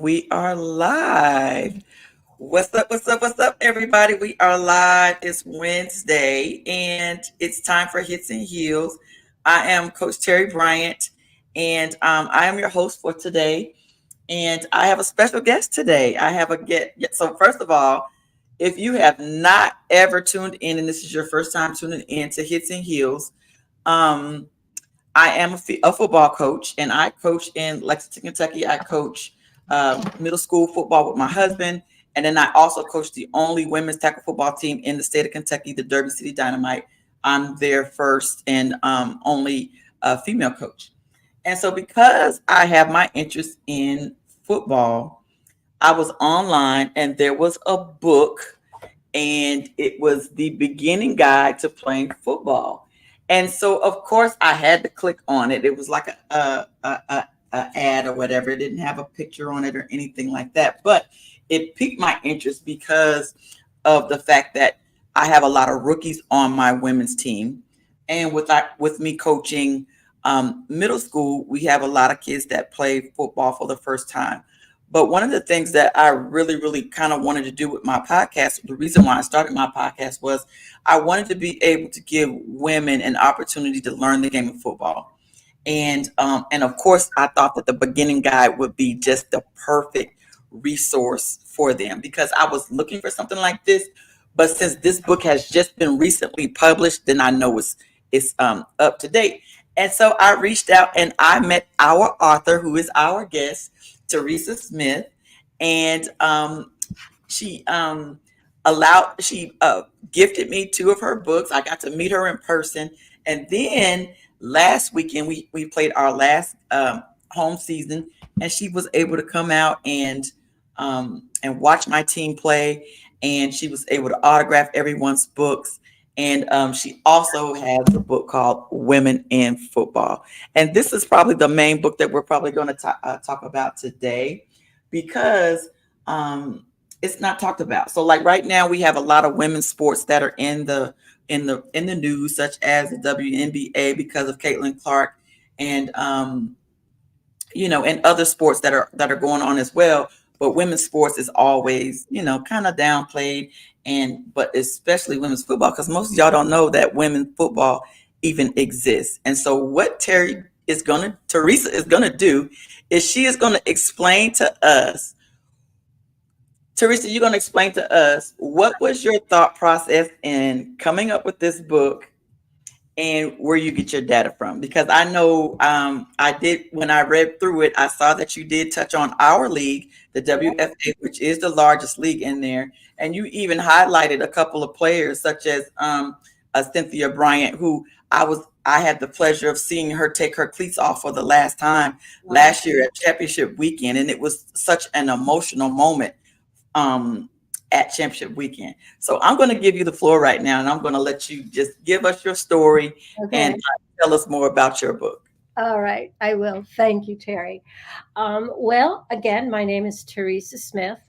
we are live. What's up? What's up? What's up, everybody? We are live. It's Wednesday, and it's time for Hits and Heels. I am Coach Terry Bryant, and I am your host for today. And I have a special guest today. I have a guest. So, first of all, if you have not ever tuned in, and this is your first time tuning in to Hits and Heels, um, I am a football coach, and I coach in Lexington, Kentucky. I coach middle school football with my husband, and then I also coach the only women's tackle football team in the state of Kentucky, the Derby City Dynamite. I'm their first and only female coach. And so, because I have my interest in football, I was online, and there was a book, and it was the beginning guide to playing football. And so, of course, I had to click on it. It was like a ad or whatever. It didn't have a picture on it or anything like that, but it piqued my interest because of the fact that I have a lot of rookies on my women's team, and with me coaching middle school, we have a lot of kids that play football for the first time. But one of the things that I really, really kind of wanted to do with my podcast, the reason why I started my podcast was I wanted to be able to give women an opportunity to learn the game of football. And of course, I thought that the beginning guide would be just the perfect resource for them because I was looking for something like this. But since this book has just been recently published, then I know it's up to date. And so I reached out and I met our author, who is our guest, Theresa Smith, and she gifted me two of her books. I got to meet her in person, and then last weekend we played our last home season, and she was able to come out and watch my team play, and she was able to autograph everyone's books. And she also has a book called Women in Football. And this is probably the main book that we're probably going to talk about today because it's not talked about. So like right now we have a lot of women's sports that are in the news, such as the WNBA because of Caitlin Clark and and other sports that are going on as well. But women's sports is always, kind of downplayed, but especially women's football, because most of y'all don't know that women's football even exists. And so what Teresa is gonna do is she is gonna explain to us. Teresa, you're gonna explain to us what was your thought process in coming up with this book and where you get your data from, because I know I did, when I read through it, I saw that you did touch on our league, the WFA, which is the largest league in there, and you even highlighted a couple of players such as Cynthia Bryant, who I had the pleasure of seeing her take her cleats off for the last time last year at championship weekend, and it was such an emotional moment um, at championship weekend. So I'm going to give you the floor right now, and I'm going to let you just give us your story and tell us more about your book. All right, I will. Thank you, Terry. Well, again, my name is Theresa Smith.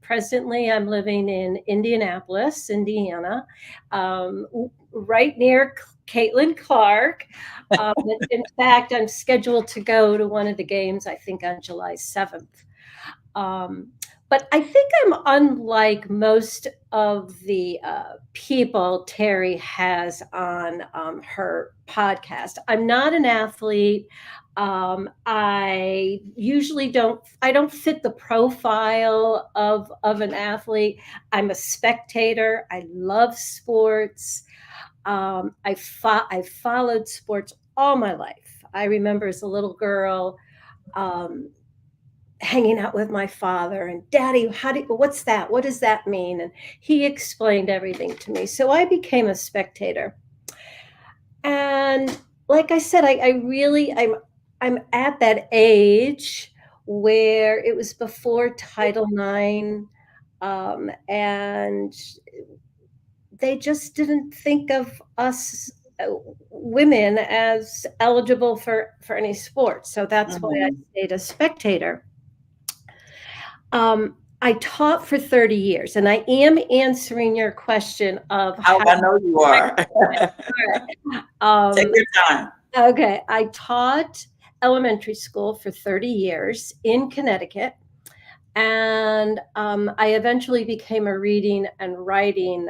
Presently, I'm living in Indianapolis, Indiana, right near Caitlin Clark. In fact, I'm scheduled to go to one of the games, I think, on July 7th. But I think I'm unlike most of the people Terry has on her podcast. I'm not an athlete. I usually don't fit the profile of an athlete. I'm a spectator. I love sports. I followed sports all my life. I remember as a little girl. Hanging out with my father and daddy, what's that? What does that mean? And he explained everything to me. So I became a spectator. And like I said, I'm at that age where it was before Title IX, and they just didn't think of us women as eligible for any sport. So that's why I stayed a spectator. I taught for 30 years, and I am answering your question of how I know you are. Take your time. Okay, I taught elementary school for 30 years in Connecticut. And I eventually became a reading and writing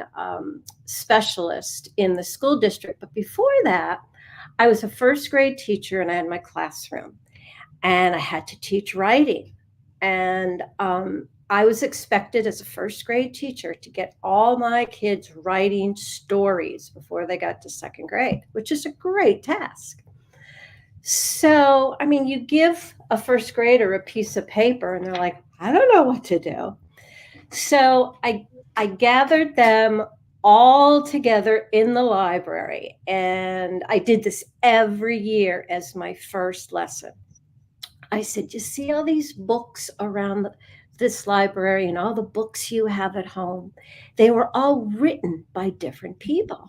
specialist in the school district. But before that, I was a first grade teacher and I had my classroom and I had to teach writing. And I was expected as a first grade teacher to get all my kids writing stories before they got to second grade, which is a great task. So, I mean, you give a first grader a piece of paper and they're like, I don't know what to do. So I gathered them all together in the library, and I did this every year as my first lesson. I said, you see all these books around this library and all the books you have at home? They were all written by different people.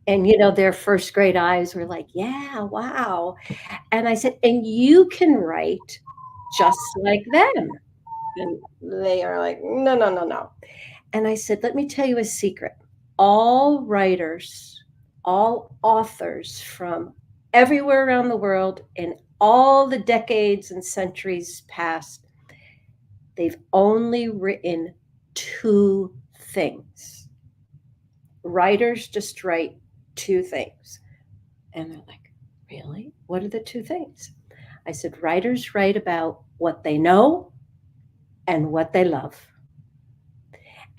And, their first grade eyes were like, yeah, wow. And I said, and you can write just like them. And they are like, no, no, no, no. And I said, let me tell you a secret. All writers, all authors from everywhere around the world in all the decades and centuries past, they've only written two things. Writers just write two things. And they're like, really? What are the two things? I said, writers write about what they know and what they love.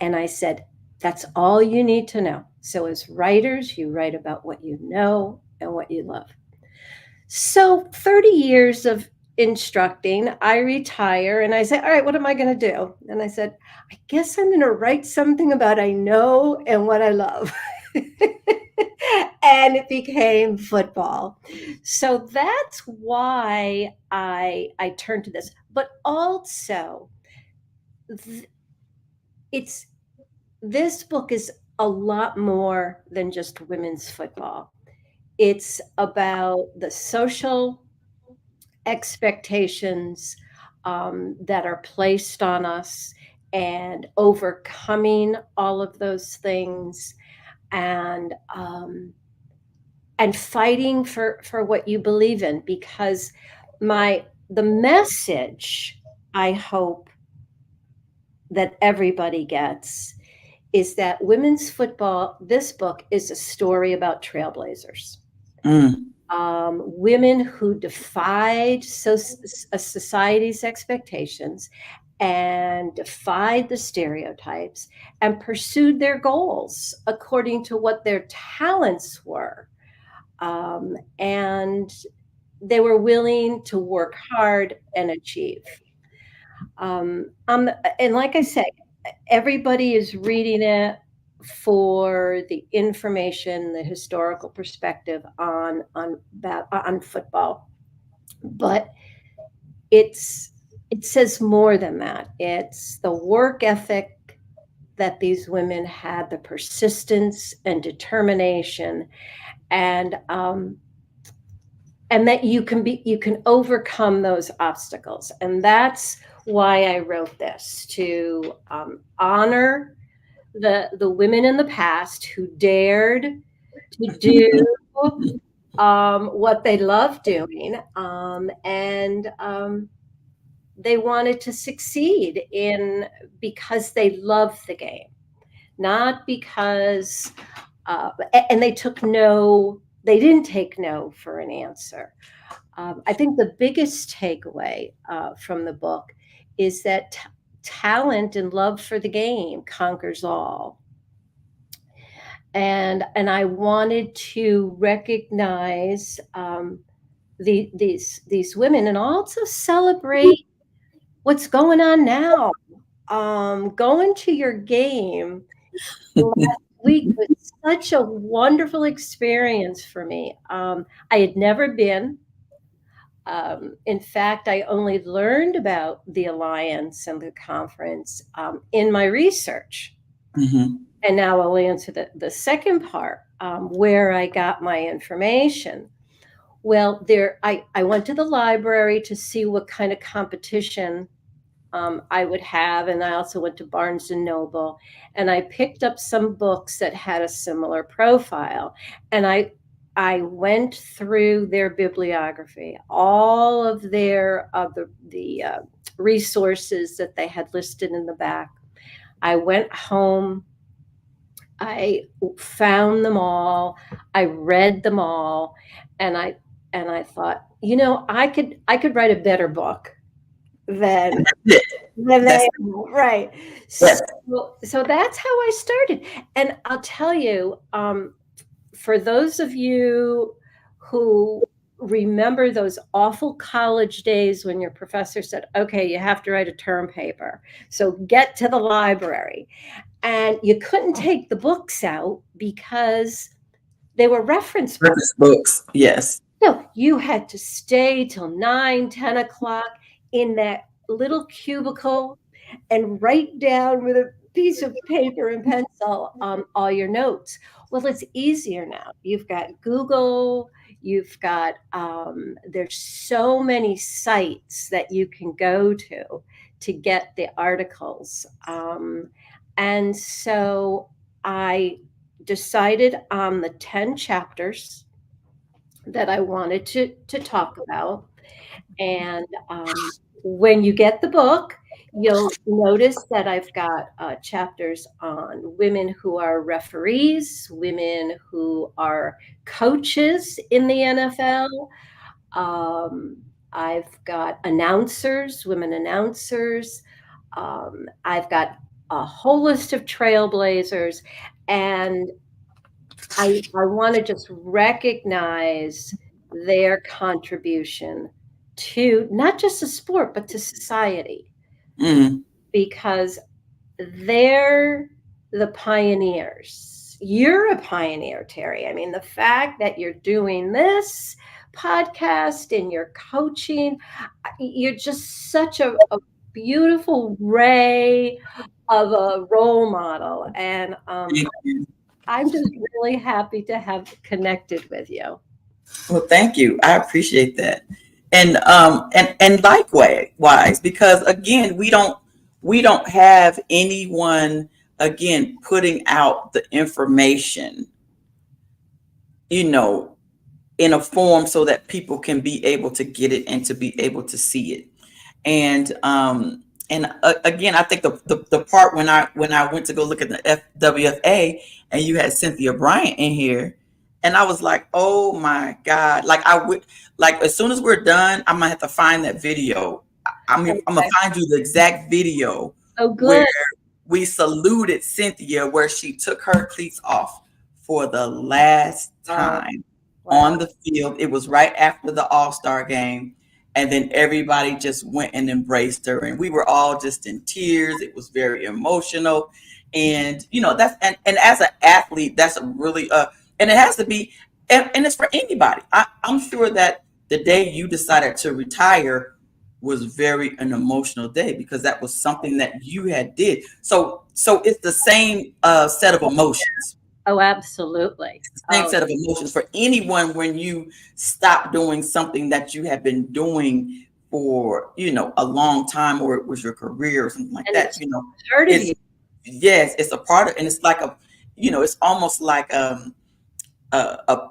And I said, that's all you need to know. So, as writers, you write about what you know and what you love. So, 30 years of instructing, I retire and I said, all right, what am I going to do? And I said, I guess I'm going to write something about I know and what I love. And it became football. So that's why I turned to this. But also, it's this book is a lot more than just women's football. It's about the social expectations that are placed on us and overcoming all of those things, and fighting for what you believe in, because the message I hope that everybody gets is that women's football, this book is a story about trailblazers. Mm. Women who defied society's expectations and defied the stereotypes and pursued their goals according to what their talents were. And they were willing to work hard and achieve. And like I say, everybody is reading it for the information, the historical perspective on football, but it says more than that. It's the work ethic that these women had, the persistence and determination, and that you can overcome those obstacles. And that's why I wrote this, to honor the women in the past who dared to do what they loved doing, and they wanted to succeed because they loved the game, not because and they didn't take no for an answer. I think the biggest takeaway from the book is that talent and love for the game conquers all. And I wanted to recognize these women, and also celebrate what's going on now. Going to your game last week was such a wonderful experience for me. I had never been. In fact, I only learned about the Alliance and the conference in my research. Mm-hmm. And now I'll answer the second part, where I got my information. Well, I went to the library to see what kind of competition I would have, and I also went to Barnes and Noble, and I picked up some books that had a similar profile, and I I went through their bibliography, all of their resources that they had listed in the back. I went home. I found them all. I read them all, and I thought, I could write a better book than Yeah, that's they right. yes. So that's how I started. And I'll tell you, for those of you who remember those awful college days when your professor said, okay, you have to write a term paper. So get to the library. And you couldn't take the books out because they were reference books. Purpose books. Yes. So you had to stay till 9, 10 o'clock in that little cubicle and write down with a piece of paper and pencil all your notes. Well, it's easier now. You've got Google, you've got, there's so many sites that you can go to get the articles. And so I decided on the 10 chapters that I wanted to talk about. And when you get the book, you'll notice that I've got chapters on women who are referees, women who are coaches in the NFL. I've got announcers, women announcers. I've got a whole list of trailblazers. And I want to just recognize their contribution to not just the sport, but to society, Mm. because they're the pioneers. You're a pioneer, Terry. I mean, the fact that you're doing this podcast and you're coaching, you're just such a beautiful ray of a role model. And Thank you. I'm just really happy to have connected with you. Well, thank you. I appreciate that. And likewise, because again, we don't have anyone again putting out the information, you know, in a form so that people can be able to get it and to be able to see it. And again, I think the part when I went to go look at the FWFA and you had Cynthia Bryant in here, and I was like, oh my God! Like I would like as soon as we're done, I'm gonna have to find that video. I'm gonna Okay. find you the exact video Oh, where good. we saluted Cynthia, where she took her cleats off for the last Wow. time Wow. on the field. It was right after the All-Star game. And then everybody just went and embraced her. And we were all just in tears. It was very emotional. And, and as an athlete, that's a really, and it has to be, and it's for anybody. I'm sure that the day you decided to retire was very an emotional day because that was something that you had did. So it's the same set of emotions. Oh, absolutely. Same Oh, set of emotions for anyone when you stop doing something that you have been doing for a long time, or it was your career or something like and that. it's part of It's you. yes, it's a part of, and it's like it's almost like a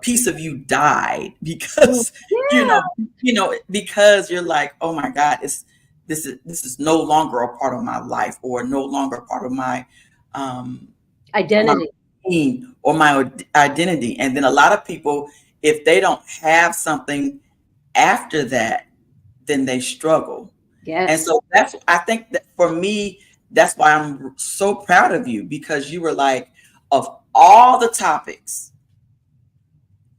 piece of you died Mm, because you yeah. know because you're like, oh my God, this is no longer a part of my life, or no longer a part of um my Identity. routine or my identity. And then a lot of people, if they don't have something after that, then they struggle. And Yes. so I think that for me, that's why I'm so proud of you, because you were like, of all the topics,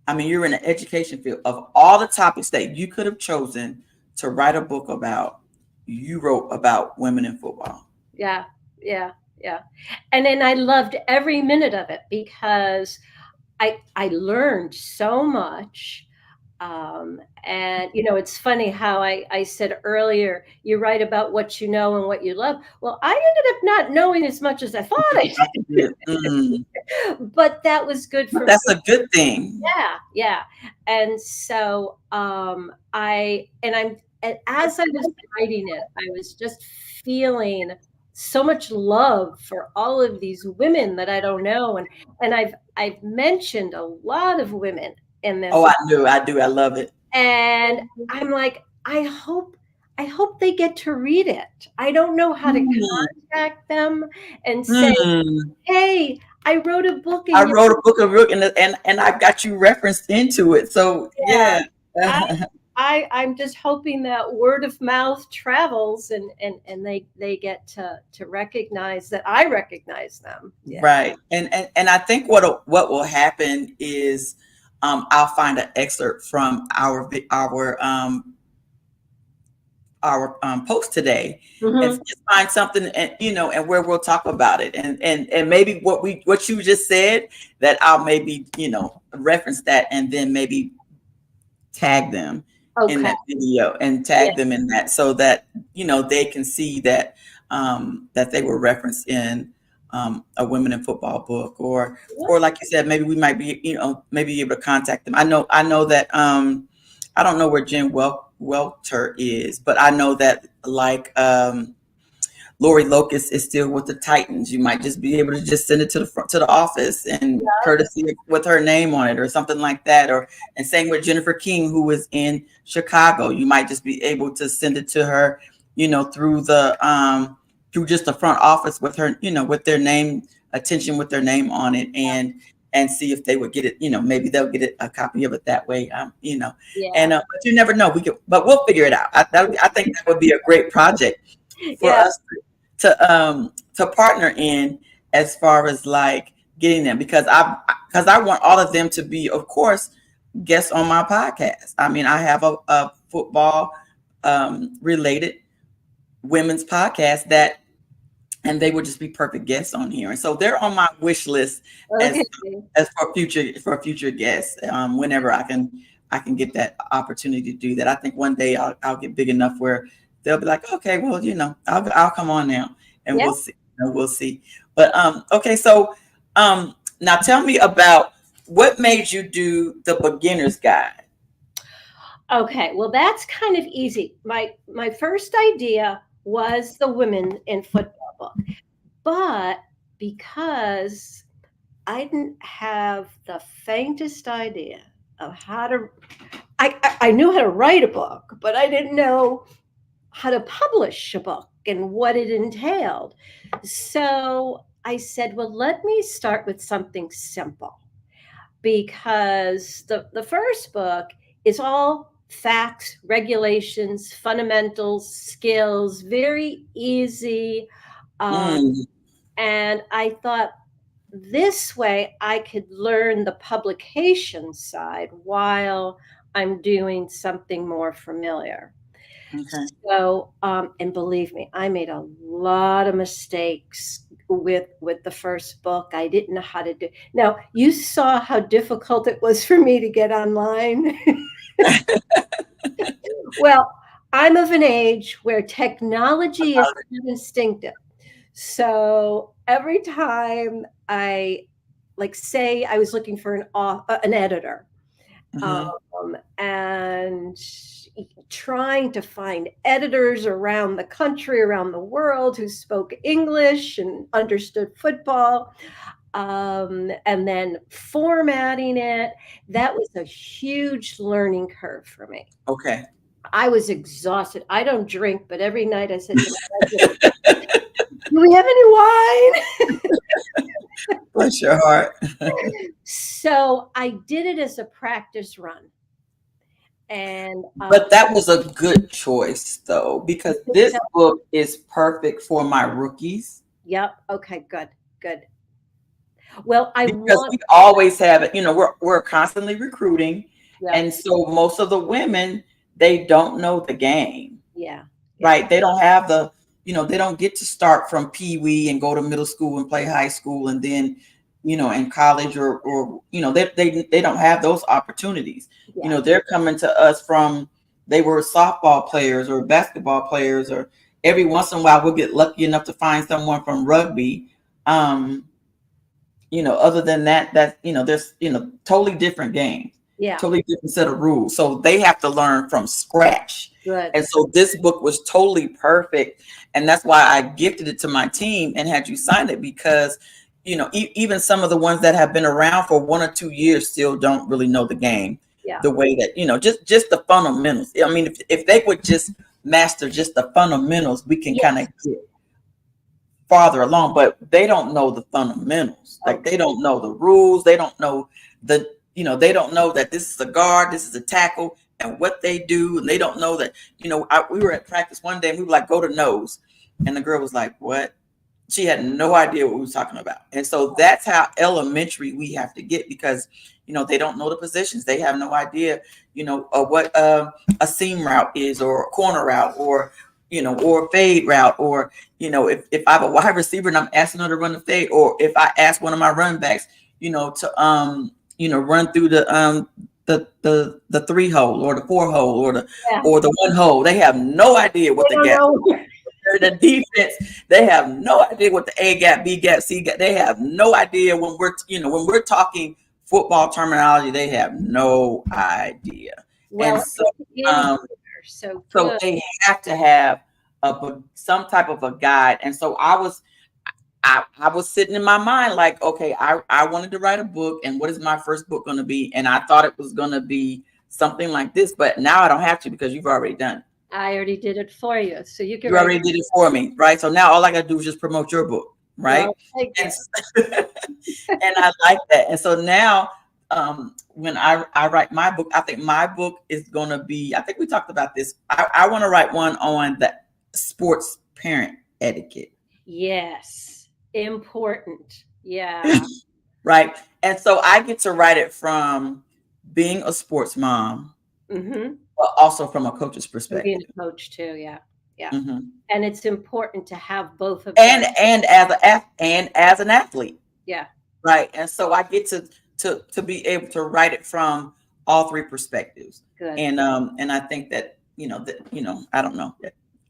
I mean, you're in the education field, of all the topics that you could have chosen to write a book about, you wrote about women in football. Yeah. Yeah. Yeah. And then I loved every minute of it because I learned so much. And it's funny how I said earlier, you write about what you know and what you love. Well, I ended up not knowing as much as I thought I Mm, did, but that was good but for that's me. a good thing. Yeah, yeah. And so and as I was writing it, I was just feeling so much love for all of these women that I don't know. And I've mentioned a lot of women in Oh, this. I do. I do. I love it. And I'm like, I hope they get to read it. I don't know how to Hmm. contact them and say, Hmm. hey, I wrote a book I and you, wrote a book of Rook, and I've got you referenced into it. So yeah. yeah. I, I'm just hoping that word of mouth travels and they get to recognize that I recognize them. Yeah. Right. And I think what will happen is I'll find an excerpt from our post today and Hmm. just find something, and and where we'll talk about it, and maybe what you just said, that I'll maybe reference that, and then maybe tag them in Okay. that video, and Yeah. tag them in that, so that they can see that that they were referenced in a women in football book, or like you said, maybe we might be maybe able to contact them. I know that I don't know where Jen Welter is, but I know that, like, Lori Locust is still with the Titans. You might just be able to just send it to the front, to the office, and courtesy with her name on it or something like that. Or and same with Jennifer King, who was in Chicago. You might just be able to send it to her, through just the front office with her, with their name, attention with their name on it, and see if they would get it. Maybe they'll get a copy of it that way. Yeah. And but you never know. But we'll figure it out. I think that would be a great project for Yeah. us to partner in, as far as like getting them, because I want all of them to be, of course, guests on my podcast. I mean, I have a football related women's podcast, and they would just be perfect guests on here, and so they're on my wish list Okay. as for future guests, whenever I can get that opportunity to do that. I think one day I'll get big enough where they'll be like, okay, well, I'll come on now, and Yeah. we'll see. But okay, so now tell me about what made you do the beginner's guide. Okay. Well, that's kind of easy. My first idea was the women in football book, but because I didn't have the faintest idea of how to, I knew how to write a book, but I didn't know how to publish a book and what it entailed. So I said, well, let me start with something simple, because the first book is all facts, regulations, fundamentals, skills, very easy. Um, Mm, and I thought, this way I could learn the publication side while I'm doing something more familiar. okay. So, and believe me, I made a lot of mistakes with the first book. I didn't know how to do. Now, you saw how difficult it was for me to get online. Well, I'm of an age where technology is not instinctive. So every time I, like, say I was looking for an editor, Hmm. and trying to find editors around the country, around the world, who spoke English and understood football, and then formatting it. That was a huge learning curve for me. Okay. I was exhausted. I don't drink, but every night I said to my husband, do we have any wine? Bless your heart. So I did it as a practice run. And But that was a good choice, though, because this book is perfect for my rookies, yep. Okay, good, good. Well, I because want, we always have it. We're constantly recruiting, yeah, and so most of the women, they don't know the game, yeah, yeah, right? They don't have they don't get to start from pee wee and go to middle school and play high school, and then in college, or they don't have those opportunities. yeah, They're coming to us from, they were softball players or basketball players, or every once in a while we'll get lucky enough to find someone from rugby. um Other than that, there's totally different games, yeah, totally different set of rules, so they have to learn from scratch. good. And so this book was totally perfect, and that's why I gifted it to my team and had you sign it, because even some of the ones that have been around for 1 or 2 years still don't really know the game Yeah. the way that, just the fundamentals. I mean, if they would just master just the fundamentals, we can kind of Yes. get farther along, but they don't know the fundamentals. Like Okay. they don't know the rules. They don't know they don't know that this is a guard, this is a tackle, and what they do. And they don't know that, we were at practice one day and we were like, go to nose. And the girl was like, what? She had no idea what we were talking about. And so that's how elementary we have to get, because, they don't know the positions. They have no idea, what a seam route is, or a corner route, or, or a fade route, or, if I have a wide receiver and I'm asking her to run the fade, or if I ask one of my running backs, to, run through the 3 hole or the 4 hole or the Yeah. 1 hole. They have no idea what They the don't gap. know. The defense, they have no idea what the A gap, B gap, C gap. They have no idea when we're talking football terminology. They have no idea. Well, And so, in here, so so good. they have to have some type of a guide. And so I was sitting in my mind like, okay, I wanted to write a book, and what is my first book going to be? And I thought it was going to be something like this, but now I don't have to, because you've already done it. I already did it for you, so you can You write. already did it for me, right? So now all I got to do is just promote your book, right? Well, thank you. And I like that. And so now, when I write my book, I think my book is going to be, I think we talked about this. I want to write one on the sports parent etiquette. Yes, important. Yeah. Right. And so I get to write it from being a sports mom, Mm-hmm. but also from a coach's perspective. Being a coach too. Yeah. Yeah. Mm-hmm. And it's important to have both of them. And as an athlete. Yeah. Right. And so I get to be able to write it from all three perspectives. Good. And I think that, I don't know.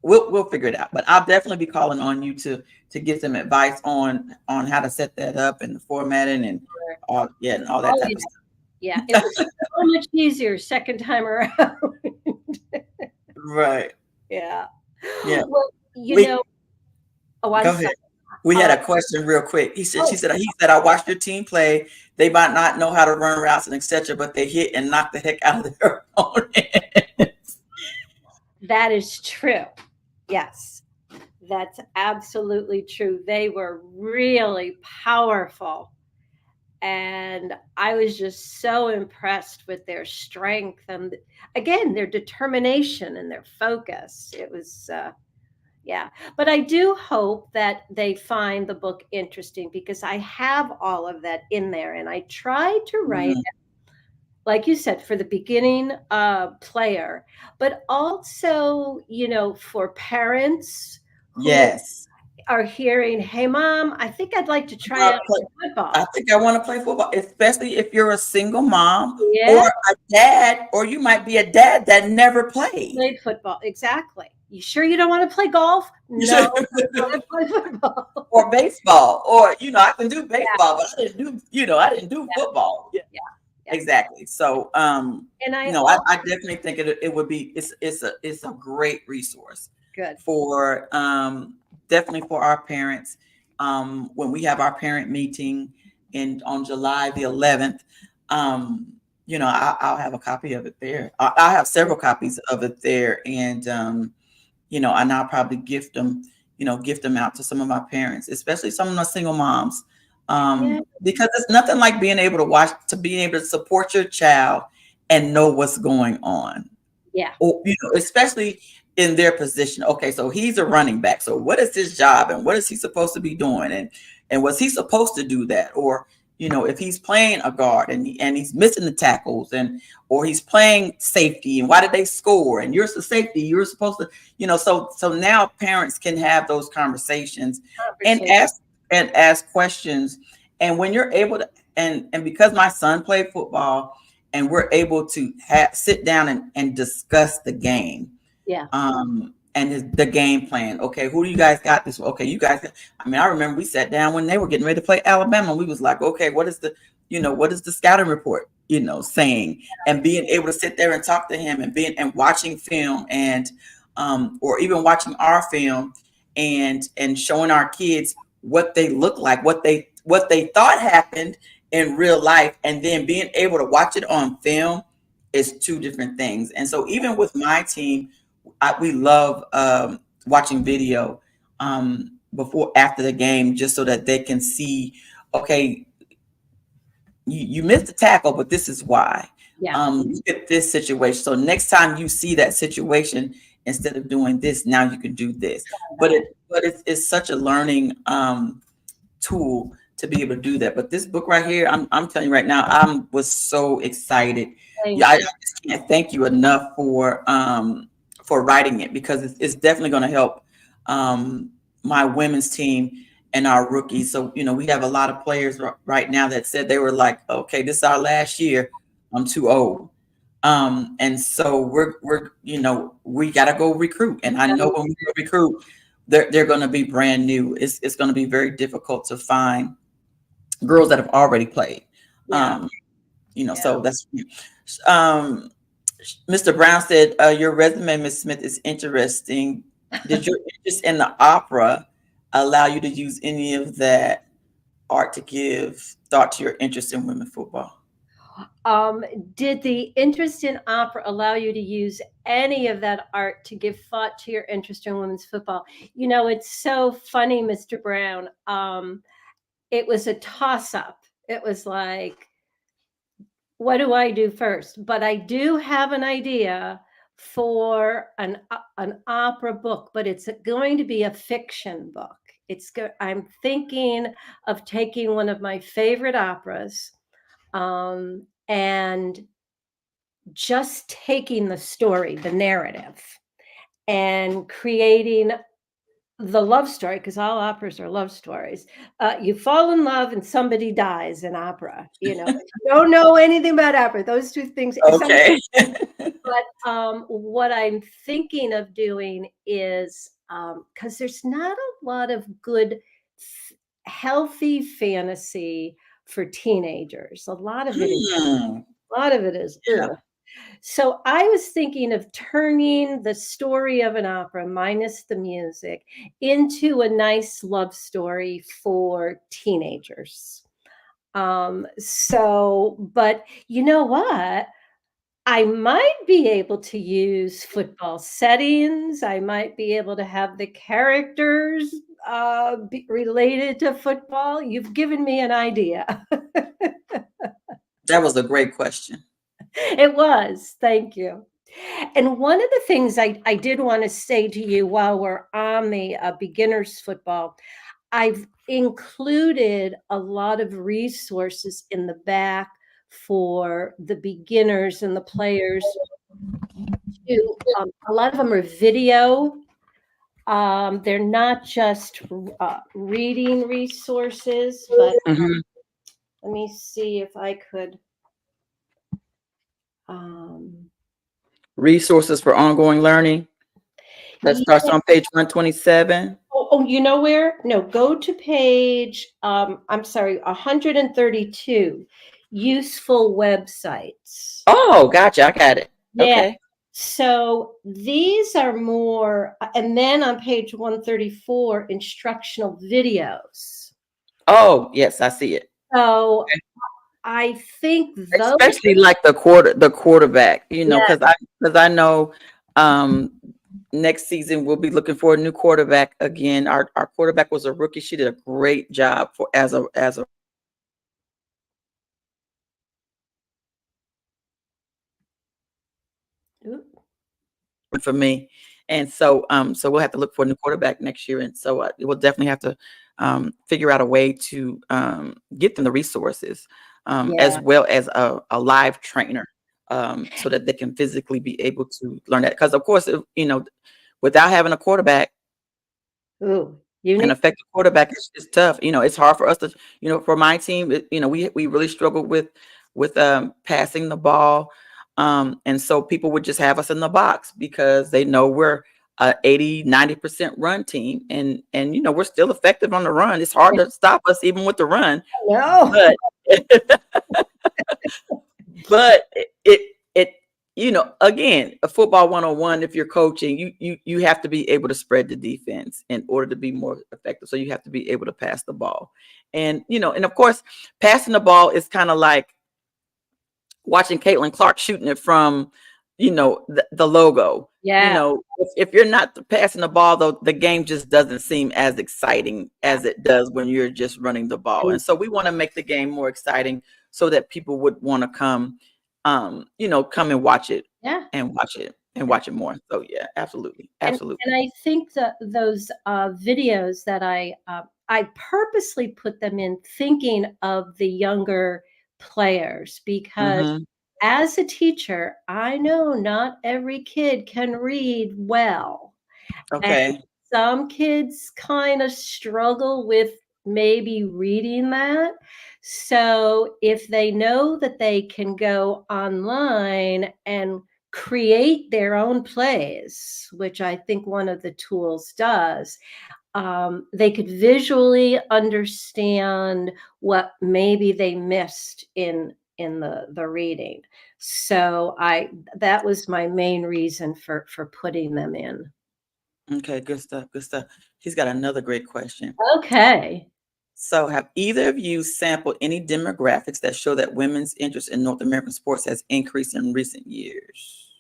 We'll figure it out. But I'll definitely be calling on you to get some advice on how to set that up, and the formatting, and all and all that type of stuff. Yeah. It was so much easier second time around. Right. Yeah. Yeah. Well, go ahead. We had a question real quick. He said, I watched your team play. They might not know how to run routes and etc., but they hit and knock the heck out of their opponents. That is true. Yes, that's absolutely true. They were really powerful. And I was just so impressed with their strength and, again, their determination and their focus. It was, yeah. But I do hope that they find the book interesting, because I have all of that in there. And I tried to write it, like you said, for the beginning player, but also, for parents who Yes. are hearing, hey, Mom, I think I'd like to try out football. I think I want to play football, especially if you're a single mom, Yeah. or a dad, or you might be a dad that never played Football. Exactly. You sure you don't want to play golf? No, I want to play football. Or baseball, or I can do baseball, but I didn't do football. Yeah. Exactly. So, And I definitely think it would be, it's a great resource. Good. For definitely for our parents. When we have our parent meeting on July the 11th, I'll have a copy of it there. I'll have several copies of it there, and and I'll probably gift them out to some of my parents, especially some of my single moms. Because it's nothing like being able to support your child and know what's going on. Yeah. Or, especially in their position. Okay, so he's a running back. So what is his job, and what is he supposed to be doing? And was he supposed to do that? Or, if he's playing a guard and he's missing the tackles, or he's playing safety, and why did they score? And you're the safety, you're supposed to, so now parents can have those conversations and ask questions. And when you're able to, and because my son played football, and we're able to sit down and discuss the game. Yeah. And the game plan. Okay, who do you guys got this? Okay, you guys. I remember we sat down when they were getting ready to play Alabama. We was like, okay, what is the scouting report, saying, and being able to sit there and talk to him, and watching film, and or even watching our film, and showing our kids what they look like, what what they thought happened in real life and then being able to watch it on film is two different things. And so even with my team, we love watching video before after the game just so that they can see, okay, you missed the tackle, but this is why. Yeah. Look at this situation. So next time you see that situation, instead of doing this, now you can do this. It's such a learning tool to be able to do that. But this book right here, I'm telling you right now, I was so excited. Yeah, I just can't thank you enough for writing it, because it's definitely going to help my women's team and our rookies. So, we have a lot of players right now that said they were like, okay, this is our last year. I'm too old. And so we're we got to go recruit. And I know when we go recruit, they're going to be brand new. It's going to be very difficult to find girls that have already played. So that's Mr. Brown said, your resume, Ms. Smith, is interesting. Did your interest in the opera allow you to use any of that art to give thought to your interest in women's football? Did the interest in opera allow you to use any of that art to give thought to your interest in women's football? It's so funny, Mr. Brown. It was a toss-up. It was like, what do I do first? But I do have an idea for an opera book, but it's going to be a fiction book. I'm thinking of taking one of my favorite operas, and just taking the story, the narrative, and creating the love story, because all operas are love stories. You fall in love and somebody dies in opera. If you don't know anything about opera, those two things. Okay. But what I'm thinking of doing is, because there's not a lot of good, healthy fantasy for teenagers. A lot of it is. Yeah. So I was thinking of turning the story of an opera, minus the music, into a nice love story for teenagers. But you know what? I might be able to use football settings. I might be able to have the characters be related to football. You've given me an idea. That was a great question. It was. Thank you. And one of the things I did want to say to you while we're on the beginners football, I've included a lot of resources in the back for the beginners and the players. A lot of them are video. They're not just reading resources, but let me see if I could. Resources for ongoing learning. That starts on page 127. Oh, you know where? No, go to page, I'm sorry, 132, useful websites. Oh, gotcha. I got it. Yeah. Okay. So these are more, and then on page 134, instructional videos. Oh, yes, I see it. So okay. I think those, especially like the quarterback, because I know next season we'll be looking for a new quarterback again. Our quarterback was a rookie. She did a great job as a for me. And so we'll have to look for a new quarterback next year. And so we'll definitely have to figure out a way to get them the resources, as well as a live trainer, so that they can physically be able to learn that. Because of course, without having a quarterback, an effective quarterback is tough. It's hard for us to, for my team, we really struggled with passing the ball. And so people would just have us in the box because they know we're 80-90% run team, and we're still effective on the run. It's hard to stop us even with the run. No. But it again, a football 101, if you're coaching, you have to be able to spread the defense in order to be more effective. So you have to be able to pass the ball. And of course, passing the ball is kind of like watching Caitlin Clark shooting it from, the logo. Yeah. If you're not passing the ball, though, the game just doesn't seem as exciting as it does when you're just running the ball. And so we want to make the game more exciting so that people would want to come, come and watch it Yeah. and watch it and watch it more. So yeah, absolutely. Absolutely. And I think that those videos that I purposely put them in thinking of the younger players, because Hmm. as a teacher, I know not every kid can read well. And Okay. some kids kind of struggle with maybe reading that. So if they know that they can go online and create their own plays, which I think one of the tools does, they could visually understand what maybe they missed in the reading. So that was my main reason for putting them in. Okay. Good stuff. Good stuff. He's got another great question. Okay. So, have either of you sampled any demographics that show that women's interest in North American sports has increased in recent years?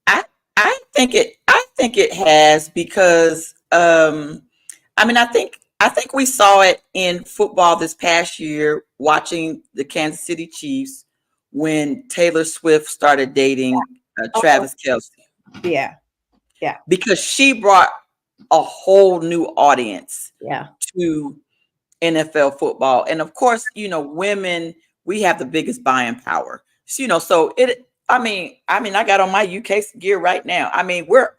I I think it has because I think we saw it in football this past year watching the Kansas City Chiefs when Taylor Swift started dating Oh, Travis Kelce, yeah. Yeah. because she brought a whole new audience Yeah. to NFL football. And of course, women, we have the biggest buying power. So I got on my UK gear right now.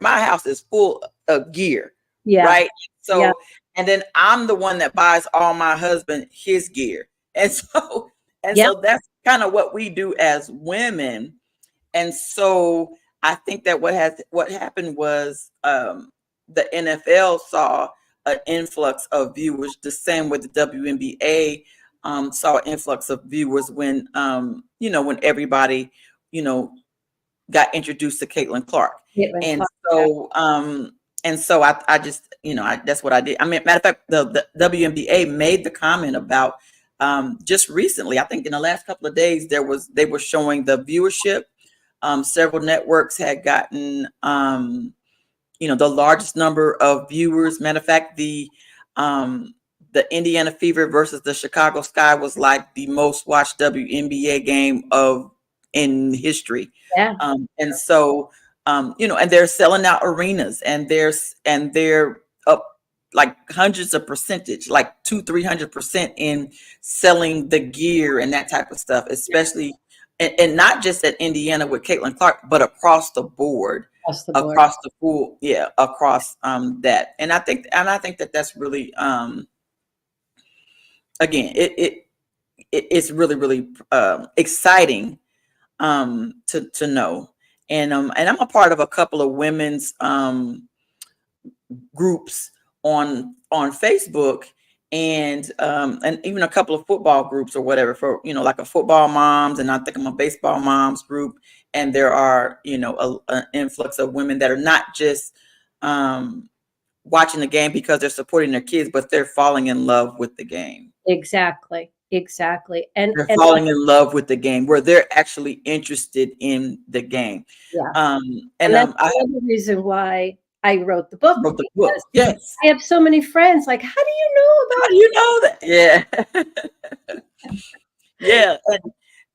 My house is full of gear, Yeah. right? Yeah. So, and then I'm the one that buys all my husband his gear. And so, and Yep. so that's kind of what we do as women. And so I think that what happened was, the NFL saw an influx of viewers, the same with the WNBA saw an influx of viewers when everybody, you know, got introduced to Caitlin Clark. Caitlin And Clark, yeah. so I just, that's what I did. Matter of fact, the WNBA made the comment about, just recently, I think in the last couple of days, they were showing the viewership. Several networks had gotten, the largest number of viewers. Matter of fact, the Indiana Fever versus the Chicago Sky was like the most watched WNBA game in history. Yeah. And so, and they're selling out arenas, and they're up like hundreds of percentage, like 200-300% in selling the gear and that type of stuff, especially, and not just at Indiana with Caitlin Clark, but across the board, Across the board. across the pool, yeah, across that. And I think that that's really, again, it's really, really exciting to know. And I'm a part of a couple of women's groups on Facebook, and even a couple of football groups or whatever, for like a football moms, and I think I'm a baseball moms group. And there are an influx of women that are not just watching the game because they're supporting their kids, but they're falling in love with the game. Exactly. Exactly. And They're and falling in love with the game, where they're actually interested in the game. yeah. And And that's I another reason why I wrote the book, wrote the book. because Yes. I have so many friends like, "How do you know How about?" do you know that? Yeah. Yeah.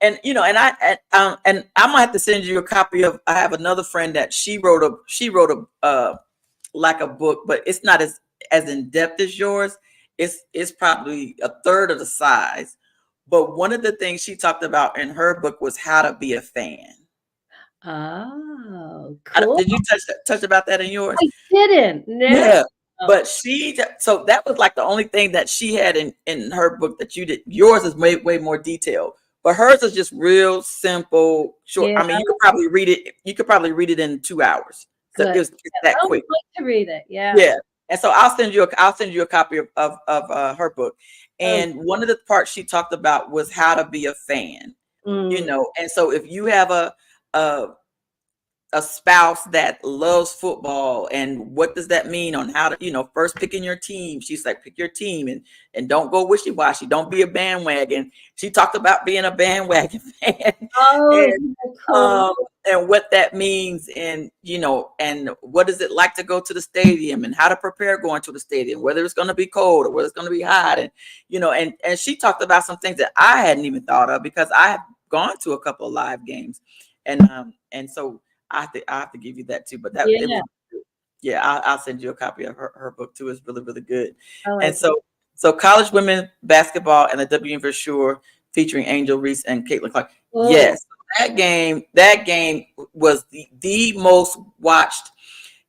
And I'm gonna have to send you a copy of. I have another friend that she wrote a like a book, but it's not as in depth as yours. It's probably a third of the size. But one of the things she talked about in her book was how to be a fan. Oh, cool. Did you touch about that in yours? I didn't. No. Yeah. But so that was like the only thing that she had in her book that you did. Yours is way more detailed, but hers is just real simple, short. Yeah, You could probably read it. You could probably read it in 2 hours. So good. it's that I would quick. like to read it. Yeah. Yeah. And so I'll send you a copy of her book. Oh, And one of the parts she talked about was how to be a fan. Mm. And so if you have a a spouse that loves football, and what does that mean on how to, first picking your team. She's like, pick your team, and don't go wishy-washy, don't be a bandwagon. She talked about being a bandwagon fan. Oh, and isn't that cool? um and what that means, and and what is it like to go to the stadium, and how to prepare going to the stadium, whether it's going to be cold or whether it's going to be hot. And and she talked about some things that I hadn't even thought of, because I have gone to a couple of live games. And so I have to give you that too. But that it Yeah, was, yeah, I'll send you a copy of her book too. It's really, really good. I And like it. so college women basketball and the W for sure, featuring Angel Reese and Caitlin Clark. Oh, Yes, that game was the most watched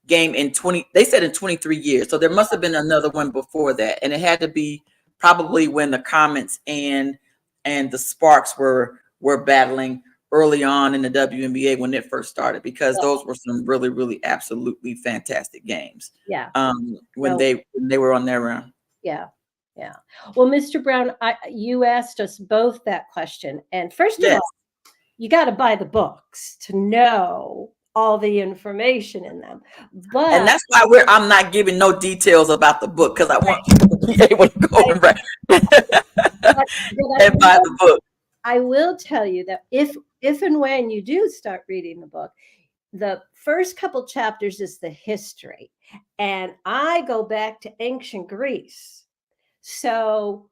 game in 20, they said, in 23 years. So there must have been another one before that. And it had to be probably when the Comets and the Sparks were battling early on in the WNBA when it first started, because yeah, those were some really, really absolutely fantastic games. yeah. When No, they were on their run. yeah, yeah. Well, Mr. Brown, you asked us both that question. And first of Yes. all, you got to buy the books to know all the information in them. And But that's why I'm not giving no details about the book, because I want people to be able to go I, and read but and buy the book. I will tell you that if and when you do start reading the book, the first couple chapters is the history, and I go back to ancient Greece. So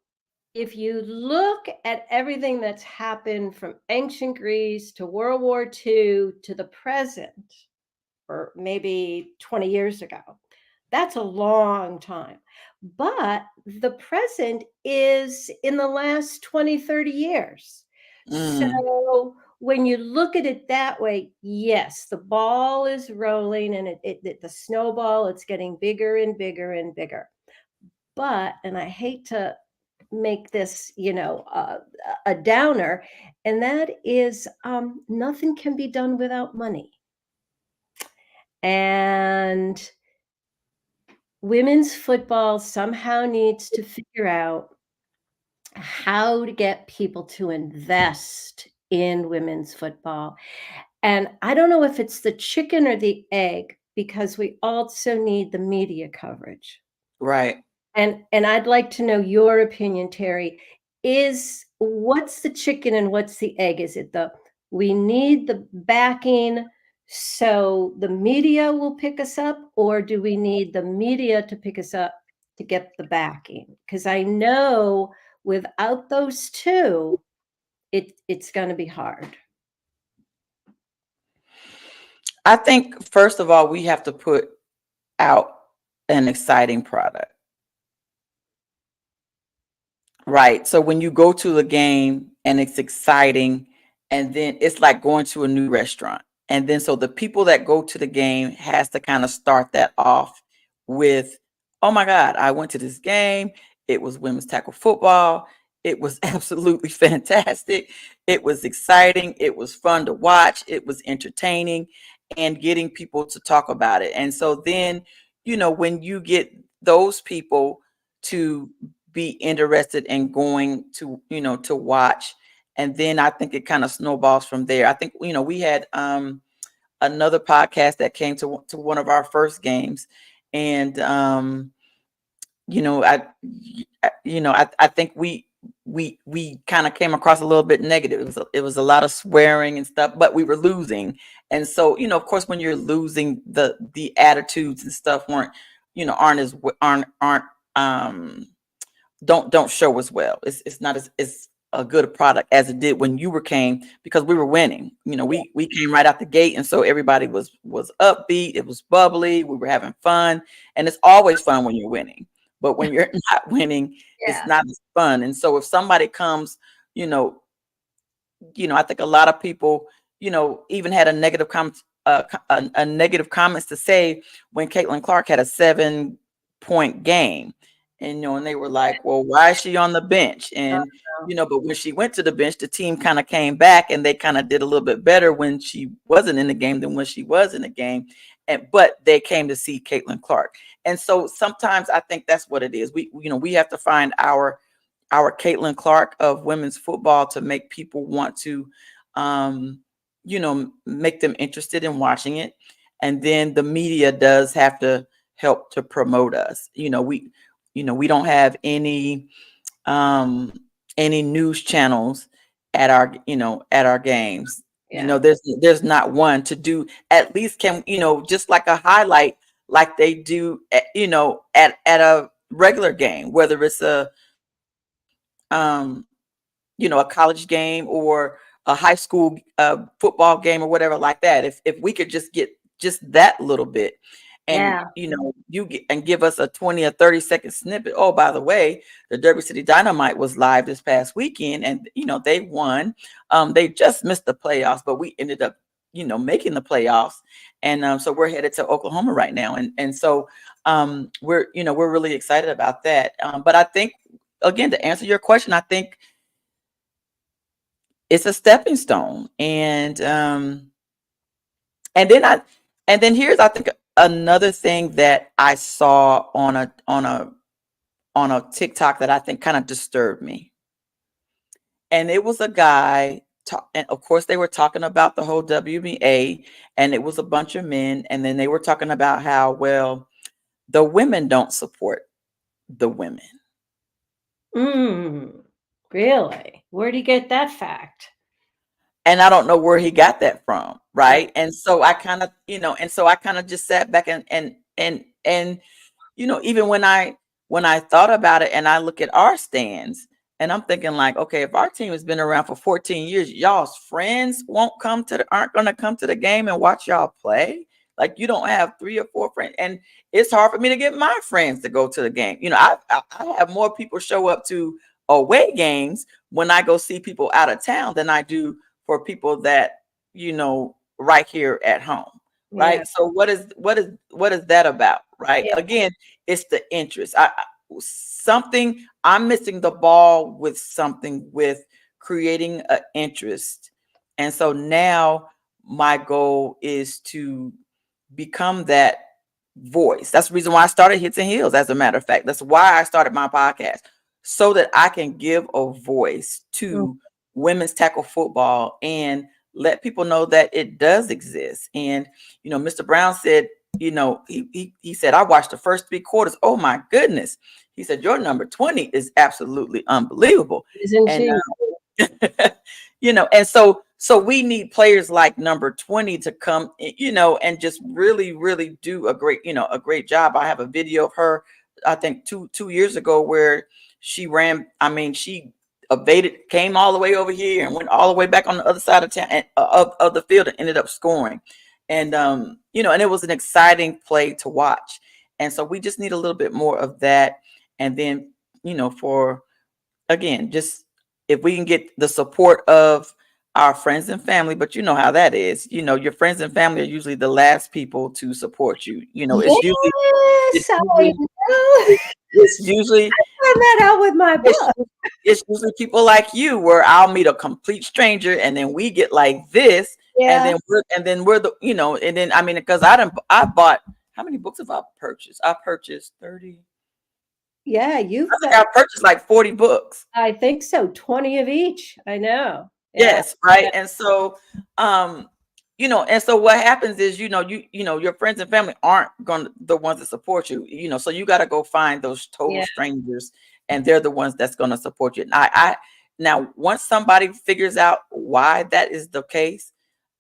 if you look at everything that's happened from ancient Greece to World War II to the present, or maybe 20 years ago, that's a long time. But the present is in the last 20, 30 years. Mm. So when you look at it that way, yes, the ball is rolling, and the snowball, it's getting bigger and bigger and bigger. But, and I hate to make this, a downer, and that is, nothing can be done without money. And women's football somehow needs to figure out how to get people to invest in women's football. And I don't know if it's the chicken or the egg, because we also need the media coverage. Right. And I'd like to know your opinion, Terry. Is What's the chicken and what's the egg? Is it the we need the backing so the media will pick us up, or do we need the media to pick us up to get the backing? Because I know without those two, it's going to be hard. I think first of all, we have to put out an exciting product. Right. So when you go to the game and it's exciting, and then it's like going to a new restaurant. And then so the people that go to the game has to kind of start that off with, oh my God, I went to this game. It was women's tackle football. It was absolutely fantastic. It was exciting. It was fun to watch. It was entertaining, and getting people to talk about it. And so then, when you get those people to be interested in going to, to watch. And then I think it kind of snowballs from there. I think, we had another podcast that came to one of our first games. And you know, I I think we kind of came across a little bit negative. It was a lot of swearing and stuff, but we were losing. And so, of course, when you're losing, the attitudes and stuff weren't, aren't as aren't don't show as well. It's not as a good a product as it did when you came, because we were winning. We came right out the gate, and so everybody was upbeat. It was bubbly. We were having fun, and it's always fun when you're winning. But when you're not winning, it's Yeah. not as fun. And so if somebody comes, you know, I think a lot of people, even had a negative a negative comments to say when Caitlin Clark had a 7-point game. And and they were like, well, why is she on the bench? And Oh, but when she went to the bench, the team kind of came back, and they kind of did a little bit better when she wasn't in the game than when she was in the game. But they came to see Caitlin Clark. And so sometimes I think that's what it is. We have to find our our Caitlin Clark of women's football to make people want to, um, make them interested in watching it. And then the media does have to help to promote us. We don't have um, any news channels at our games. Yeah. There's not one to do at least can just like a highlight like they do at a regular game, whether it's um a college game or a high school football game or whatever like that. If we could just get just that little bit, and Yeah. give us a 20 or 30-second snippet. Oh, by the way, the Derby City Dynamite was live this past weekend, and they won. They just missed the playoffs, but we ended up making the playoffs, and so we're headed to Oklahoma right now, and so we're really excited about that. But I think, again, to answer your question, I think it's a stepping stone. And then here's, I think, another thing that I saw on a TikTok that I think kind of disturbed me. And it was a guy and of course they were talking about the whole WBA, and it was a bunch of men, and then they were talking about how, well, the women don't support the women. Mm, really? Where'd you get that fact? And I don't know where he got that from, Uh, right? And so I kind of just sat back and even when I thought about it and I look at our stands, and I'm thinking like, okay, if our team has been around for 14 years, y'all's friends aren't gonna come to the game and watch y'all play. Like, you don't have 3 or 4 friends, and it's hard for me to get my friends to go to the game. I have more people show up to away games when I go see people out of town than I do for people that right here at home, yeah. right? So what is that about, right? Yeah. Again, it's the interest. Something I'm missing the ball with, something with creating an interest. And so now my goal is to become that voice. That's the reason why I started Hits and Heels, as a matter of fact. That's why I started my podcast, so that I can give a voice Mm. to women's tackle football and let people know that it does exist. And Mr. Brown said, he said, I watched the first 3 quarters. Oh my goodness. He said, your number 20 is absolutely unbelievable. Isn't And she? and so we need players like number 20 to come, and just really, really do a great job. I have a video of her, I think two years ago, where she ran. I mean, she evaded, came all the way over here and went all the way back on the other side of town, and of the field, and ended up scoring. And it was an exciting play to watch. And so we just need a little bit more of that. And then, for, again, just if we can get the support of our friends and family. But you know how that is. Your friends and family are usually the last people to support you. It's Yes, I usually know. it's usually Find that out with my it's, book. it's usually people like you, where I'll meet a complete stranger, and then we get like this, and Yeah. then we're and then, I mean, because I bought, how many books have I purchased? I purchased 30. Yeah, I you've think I purchased like 40 books. I think so, 20 of each. I know. Yeah. Yes, right. Yeah. And so, what happens is, your friends and family aren't going to the ones that support you, so you got to go find those total Yeah. strangers, and they're the ones that's going to support you. And I now, once somebody figures out why that is the case,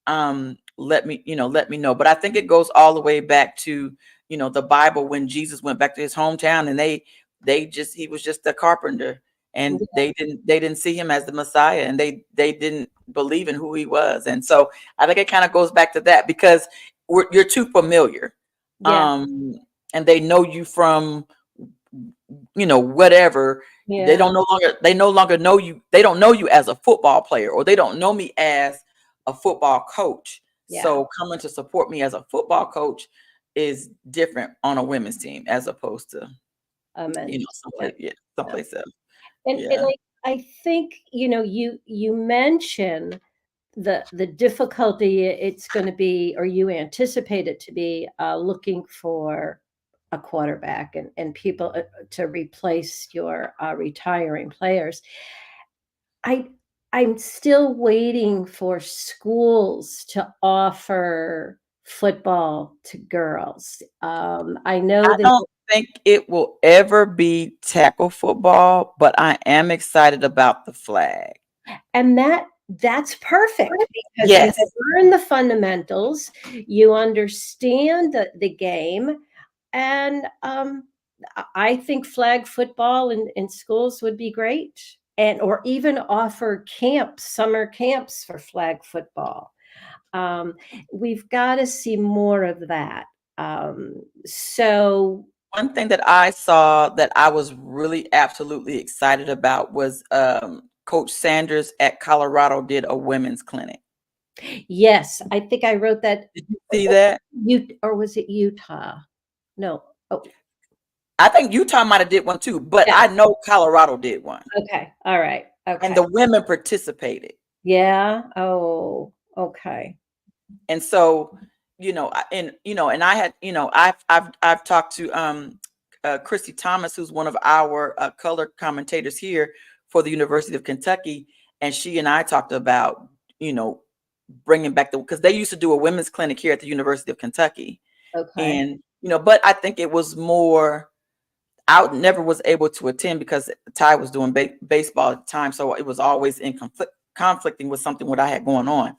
let me know. But I think it goes all the way back to, the Bible, when Jesus went back to his hometown, and he was just a carpenter, and they didn't see him as the Messiah, and they didn't believe in who he was. And so I think it kind of goes back to that, because you're too familiar. Yeah. um and they know you from, whatever. they Yeah. don't no longer they no longer know you they don't know you as a football player, or they don't know me as a football coach. Yeah. So coming to support me as a football coach is different on a women's team, as opposed to, And yeah. No. someplace else. And Yeah. I think, you mention the difficulty it's going to be, or you anticipate it to be, looking for a quarterback and people to replace your retiring players. I I'm still waiting for schools to offer football to girls. I know I that, don't think it will ever be tackle football, but I am excited about the flag. and that's perfect because you Yes. learn the fundamentals, you understand the game, and I think flag football in schools would be great, and or even offer camps, summer camps for flag football. Um, we've got to see more of that. So One thing that I saw that I was really absolutely excited about was Coach Sanders at Colorado did a women's clinic. yes, I think I wrote that. Did you see that? You or was it Utah? No. Oh, I think Utah might have did one too, but yeah. I know Colorado did one, Okay. All right. and Okay. the women participated. Yeah. Oh, okay. And so, and I had, I've talked to Christy Thomas, who's one of our color commentators here for the University of Kentucky, and she and I talked about, you know, bringing back because they used to do a women's clinic here at the University of Kentucky, Okay. and but I think it was more. I never was able to attend because Ty was doing baseball at the time, so it was always in conflicting with something what I had going on.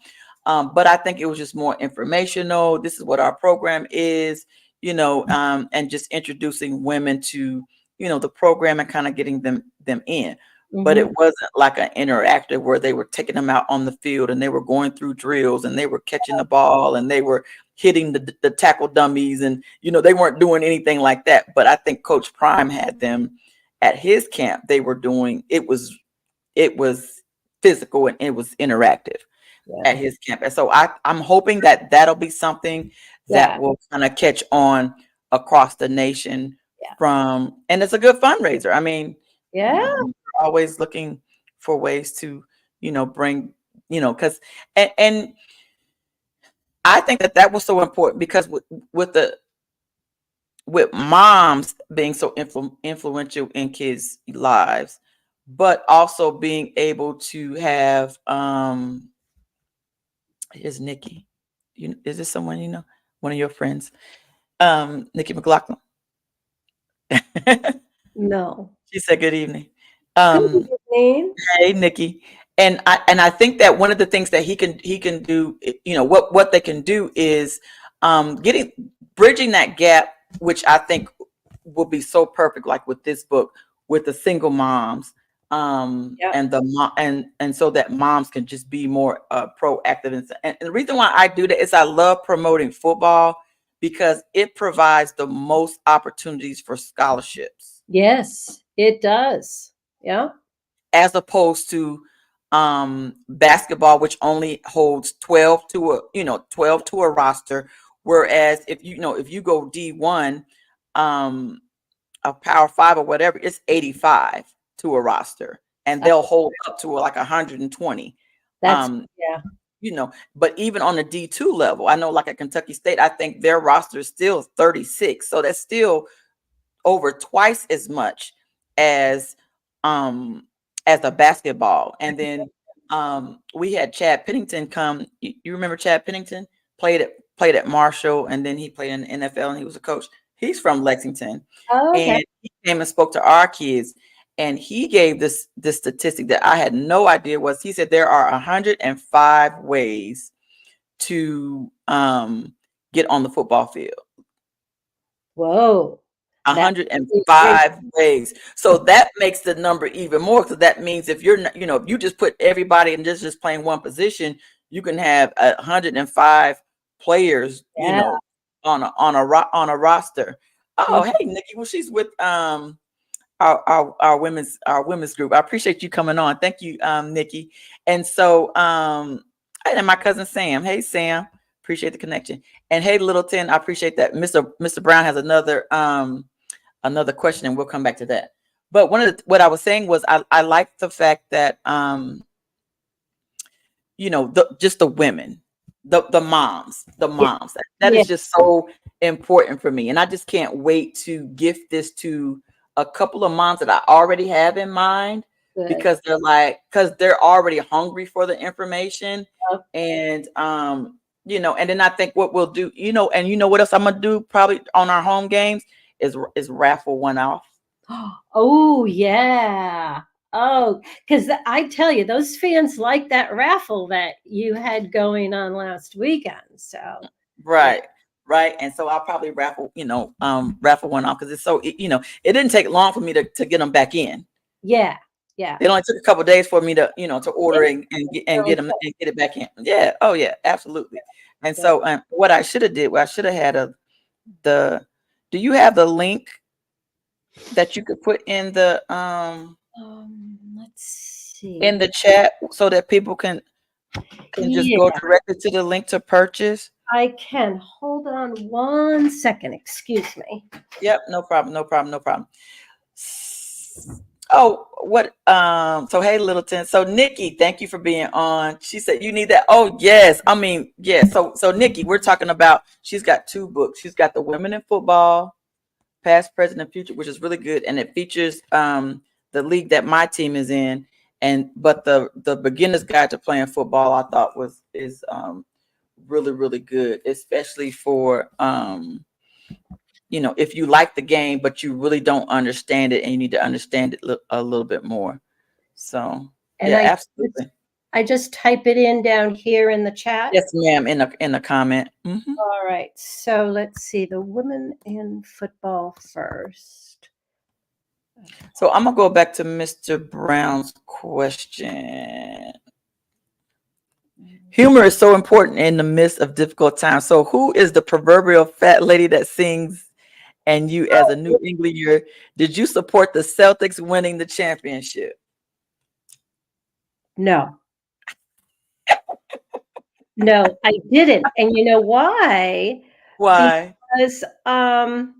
But I think it was just more informational. This is what our program is, and just introducing women to the program and kind of getting them in. But Mhm. it wasn't like an interactive where they were taking them out on the field and they were going through drills and they were catching the ball and they were hitting the tackle dummies, and they weren't doing anything like that. But I think Coach Prime had them at his camp. They were doing it was physical and it was interactive at Yeah. his camp. And so I'm hoping that that'll be something that Yeah. will kind of catch on across the nation Yeah. and it's a good fundraiser. I mean, Yeah. we're always looking for ways to, bring, because and I think that was so important because with the with moms being so influential in kids' lives, but also being able to have is Nikki. Is this someone one of your friends? Nikki McLaughlin. No. She said good evening. Good Um, evening. Hey, Nikki. And I think that one of the things that he can do, what they can do is getting bridging that gap, which I think will be so perfect, like with this book, with the single moms, Yep. and the mom and so that moms can just be more proactive. And the reason why I do that is I love promoting football because it provides the most opportunities for scholarships Yes, it does. Yeah. as opposed to basketball, which only holds 12 to a roster. Whereas if you go D1, um, a Power Five or whatever, it's 85 to a roster, and Uh, they'll hold up to like 120. that's Um, yeah. but even on the D2 level, I know like at Kentucky State, I think their roster is still 36, so that's still over twice as much as um a basketball. And then we had Chad Pennington come. You remember Chad Pennington played at Marshall, and then he played in the NFL and he was a coach. He's from Lexington, Oh, okay. and he came and spoke to our kids, and he gave this statistic that I had no idea was. He said there are 105 ways to get on the football field. Whoa. That is great. 105 ways. So that makes the number even more. So that means if you're not, if you just put everybody and just playing one position, you can have 105 players, Yeah. on a roster. Oh, Mhm. hey, Nikki. Well, she's with our women's group. I appreciate you coming on. Thank you, Nikki. And so and my cousin Sam. Hey, Sam. Appreciate the connection. And hey, Littleton. I appreciate that. Mr. Brown has another question, and we'll come back to that. But what I was saying was I like the fact that just the women. the moms. That Yeah, is just so important for me, and I just can't wait to gift this to a couple of moms that I already have in mind, good. because they're already hungry for the information. Oh, And and then I think what we'll do, and what else I'm gonna do probably on our home games is raffle one off. oh yeah. Oh, because I tell you, those fans like that raffle that you had going on last weekend. So yeah, Right. Right. And so I'll probably raffle one off, because it didn't take long for me to get them back in. yeah, yeah. It only took a couple of days for me to order Yeah, and really get them cool. and get it back in. Yeah. Oh yeah, absolutely. And Yeah. so what I should have did, well, I should have had the, do you have the link that you could put Let's in see. the chat so that people can just go Yeah, directly to the link to purchase? I can. Hold on 1 second. Excuse me. Yep, no problem, no problem, no problem. Oh, what? So hey, Littleton. So Nikki, thank you for being on. She said you need that. Oh yes, I mean yes. So Nikki, we're talking about. She's got two books. She's got the Women in Football, Past, Present, and Future, which is really good, and it features the league that my team is in. But the Beginner's Guide to Playing Football, I thought is really really good, especially for if you like the game, but you really don't understand it and you need to understand it a little bit more. So, And yeah, just, absolutely. I just type it in down here in the chat. Yes, ma'am, in the comment. All right. So let's see the women in football first. So I'm gonna go back to Mr. Brown's question. Humor is so important in the midst of difficult times. So who is the proverbial fat lady that sings? And you, as a New Englander, did you support the Celtics winning the championship? No, no, I didn't. And you know why? Why? Because I'm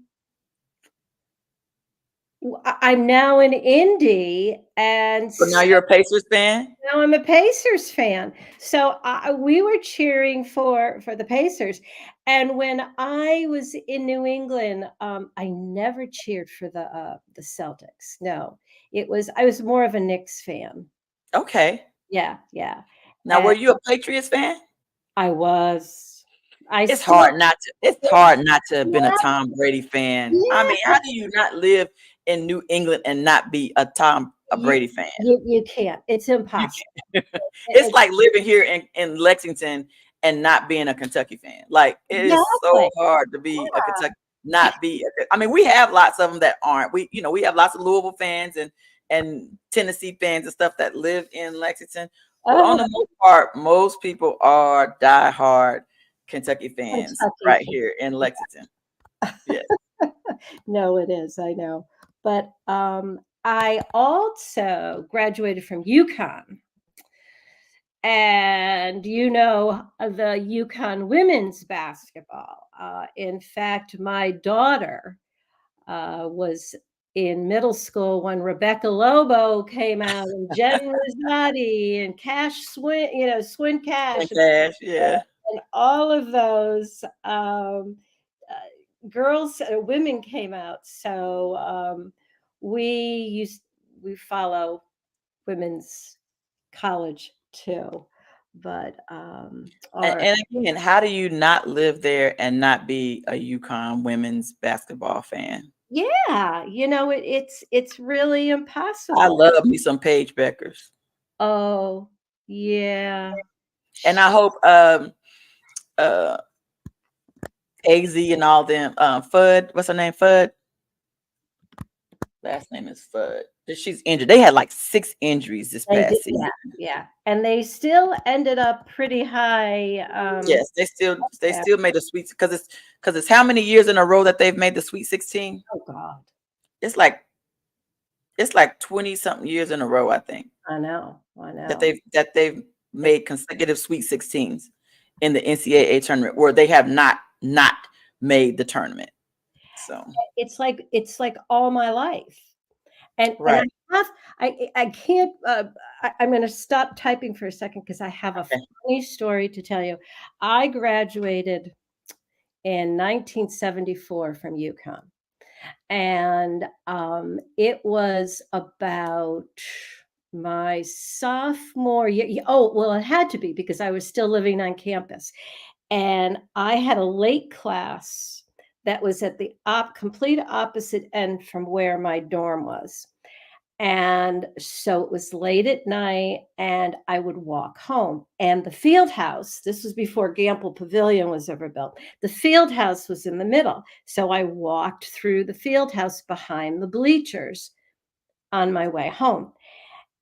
now in Indy, and So now you're a Pacers fan? now I'm a Pacers fan. So we were cheering for the Pacers, and when I was in New England, I never cheered for the Celtics. No, I was more of a Knicks fan. Okay. Yeah, yeah. Now, And were you a Patriots fan? I was. I It's still hard not to. It's hard not to have been a Tom Brady fan. I mean, yeah, how do you not live in New England and not be a you Brady fan? you can't. It's You impossible. can't. It's It's like living here in Lexington and not being a Kentucky fan. Like, it is exactly. so hard to be a Kentucky, not be. I mean, we have lots of them that aren't. We have lots of Louisville fans and Tennessee fans and stuff that live in Lexington. But on Oh, the most part, most people are diehard Kentucky fans Kentucky right here in Lexington. Yes. No, it is, I know. But, I also graduated from UConn, and the UConn women's basketball. In fact, my daughter, was in middle school when Rebecca Lobo came out, and Jen Rosati, and Cash Swin Swin Cash, And Cash, yeah. and all of those, girls women came out. So we used we follow women's college too, but And, our and again, how do you not live there and not be a UConn women's basketball fan? yeah, it's really I impossible. love me some Paige Beckers. Oh yeah. And I hope uh AZ and all them Fudd, what's her name? Fudd. Last name is Fudd. She's injured. They had like 6 injuries this They did, past season. yeah, yeah, and they still ended up pretty high. Yes, they Yeah. still made the sweet, because it's how many years in a row that they've made the Sweet 16? Oh God, It's like 20 something years in a row, I think, I know, I that know. they've It, made consecutive Sweet 16s in the NCAA tournament where they have not made the tournament. So it's like all my life. And I right. have, I can't, I'm going to stop typing for a second because I have a Okay. funny story to tell you. I graduated in 1974 from UConn. And it was about my sophomore year. Oh, well, it had to be because I was still living on campus. And I had a late class that was at the complete opposite end from where my dorm was. And so it was late at night, and I would walk home. And the field house, this was before Gamble Pavilion was ever built, the field house was in the middle. So I walked through the field house behind the bleachers on my way home.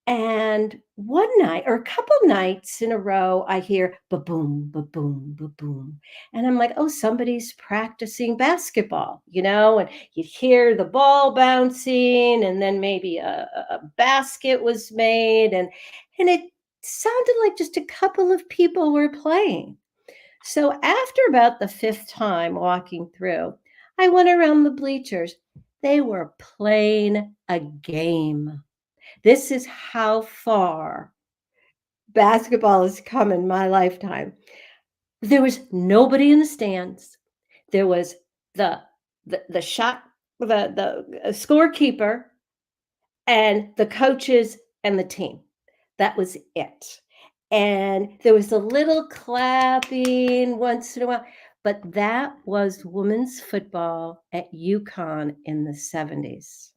And one night or a couple nights in a row, I hear ba-boom, ba-boom, ba-boom. And I'm like, oh, somebody's practicing basketball, and you'd hear the ball bouncing, and then maybe a basket was made. And it sounded like just a couple of people were playing. So after about the fifth time walking through, I went around the bleachers. They were playing a game. This is how far basketball has come in my lifetime. There was nobody in the stands. There was the shot, the scorekeeper, and the coaches and the team. That was it. And there was a little clapping once in a while, but that was women's football at UConn in the 70s.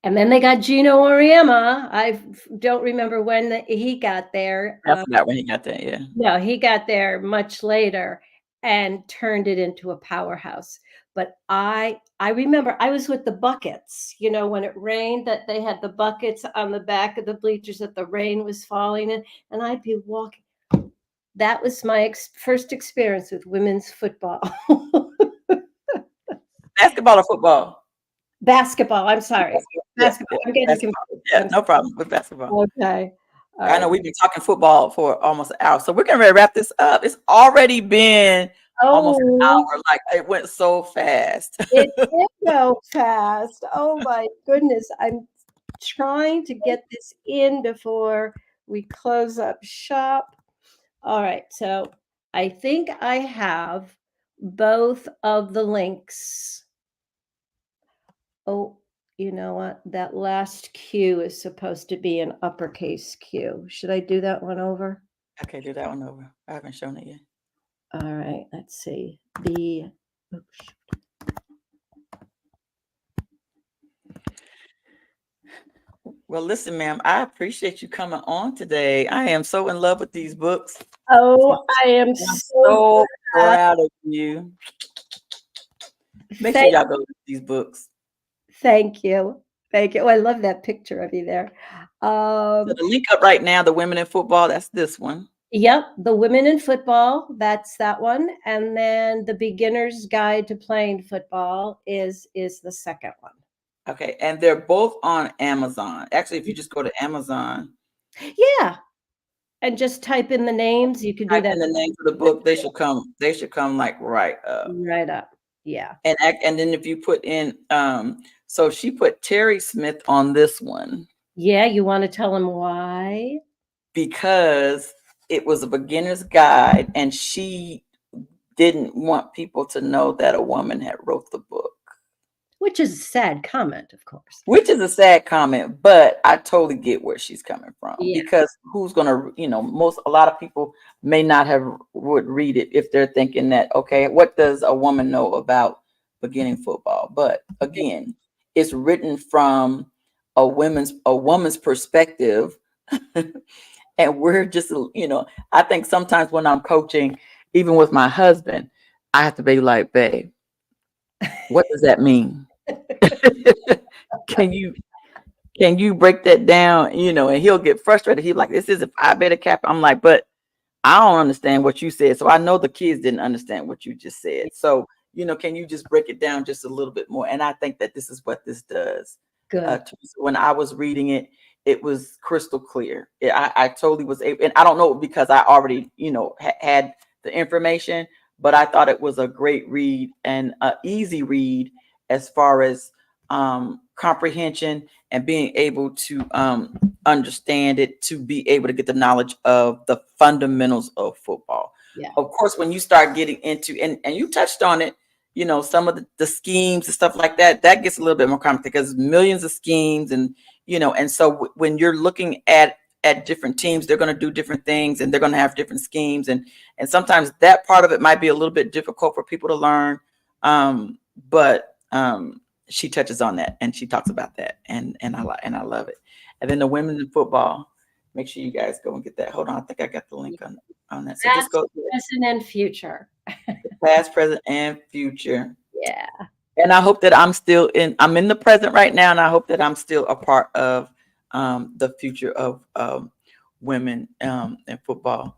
And then they got Gino Auriemma. I don't remember when he got there. I forgot when he got there. Yeah. No, he got there much later and turned it into a powerhouse. But I remember I was with the buckets, when it rained, that they had the buckets on the back of the bleachers that the rain was falling in, and I'd be walking. That was my first experience with women's football. Basketball or football? Basketball, I'm sorry. Yeah, Basketball. I'm getting basketball. confused. Yeah, no problem with basketball. Okay. All I right. know we've been talking football for almost an hour, so we're getting ready to wrap this up. It's already been almost an Oh, hour. Like, it went so fast. it did go fast. Oh my goodness. I'm trying to get this in before we close up shop. All right. So I think I have both of the links. Oh, you know what? That last Q is supposed to be an uppercase Q. Should I do that one over? Okay, do that one over. I haven't shown it yet. All right. Let's see. Oops. Well, listen, ma'am, I appreciate you coming on today. I am so in love with these books. Oh, I am I'm so so glad. proud of you. Make sure Thank, y'all go read these books. thank you. Thank you. Oh, I love that picture of you there. So the link up right now, the women in football, that's this one. Yep, the women in football, that's that one. And then the beginner's guide to playing football is the second one. Okay, and they're both on Amazon. Actually, if you just go to Amazon, Yeah. And just type in the names. You can do type that in the name of the book, they should come. They should come like right up. right up. Yeah. And then if you put in, so she put Terry Smith on this one Yeah, you want to tell them why? because it was a beginner's guide, and she didn't want people to know that a woman had wrote the book. Which is a sad comment, of course. Which is a sad comment, but I totally get where she's coming from, Yeah. because who's gonna, a lot of people may not would read it if they're thinking that, okay, what does a woman know about beginning football? But again, it's written from a woman's perspective, and we're just, I think sometimes when I'm coaching, even with my husband, I have to be like, babe, what does that mean? Can you break that down? And he'll get frustrated. He's like, this is a Phi Beta Kappa. I'm like, but I don't understand what you said. So I know the kids didn't understand what you just said. So, can you just break it down just a little bit more? And I think that this is what this does. Good. When I was reading it, it was crystal clear. I totally was able, and I don't know, because I already, had the information, but I thought it was a great read and an easy read as far as comprehension and being able to understand it, to be able to get the knowledge of the fundamentals of football. Yeah. Of course, when you start getting into, and you touched on it, some of the schemes and stuff like that, that gets a little bit more complicated because millions of schemes, and and so when you're looking at different teams, they're going to do different things, and they're going to have different schemes, and sometimes that part of it might be a little bit difficult for people to learn. But she touches on that, and she talks about that, and I love it. And then the women in football, make sure you guys go and get that. Hold on, I think I got the link on that. So just Past, go to present, and future. past, present, and future. Yeah. And I hope that I'm in the present right now, and I hope that I'm still a part of the future of women in football.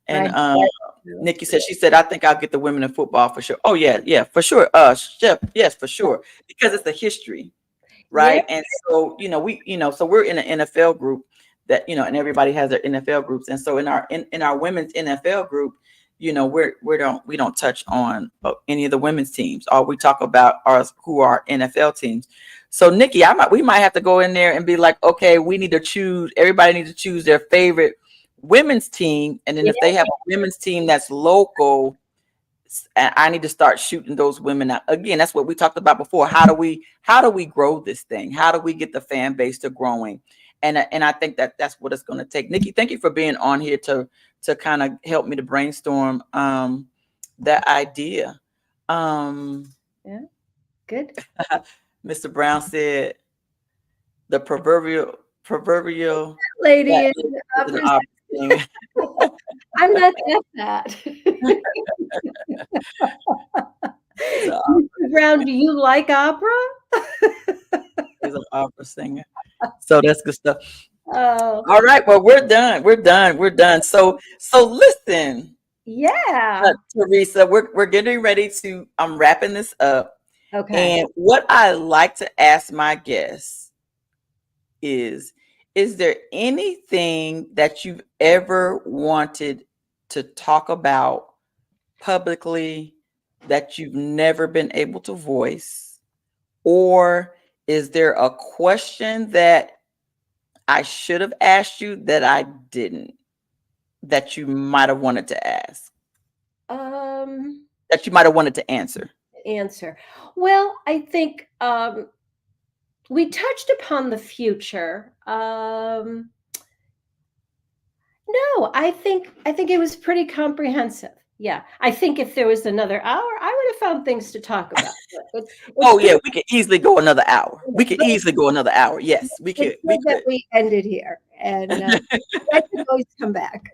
And I Nikki said, she said, I think I'll get the women in football for sure. Oh yeah, for sure. Chef, yes, for sure, because it's a history, Yeah. right? And so so we're in an NFL group that and everybody has their NFL groups, and so in our women's NFL group, we don't touch on any of the women's teams. All we talk about are who are NFL teams. So Nikki, we might have to go in there and be like, okay, everybody needs to choose their favorite women's team, and then if they have a women's team that's local, I need to start shooting those women out. Again, that's what we talked about before. How do we grow this thing? How do we get the fan base to growing? And I think that's what it's going to take. Nikki, thank you for being on here to kind of help me to brainstorm that idea. Yeah. Good. Mr. Brown said the proverbial Lady that is is an opera singer. I'm not at that. Mr. Brown, do you like opera? He's an opera singer. So that's good stuff. Oh, All right. Well, we're done. We're done. So listen, yeah. Theresa, we're getting ready to. I'm wrapping this up, Okay. and what I like to ask my guests is there anything that you've ever wanted to talk about publicly that you've never been able to voice, or is there a question that I should have asked you that I didn't, that you might have wanted to ask, Um, that you might have wanted to answer? Answer. Well, I think we touched upon the future. No, I think it was pretty comprehensive. Yeah, I think if there was another hour, I would have found things to talk about. But Oh yeah, we could easily go another hour. We could easily go another hour. Yes, we could. it's good that we ended here, and I can always come back.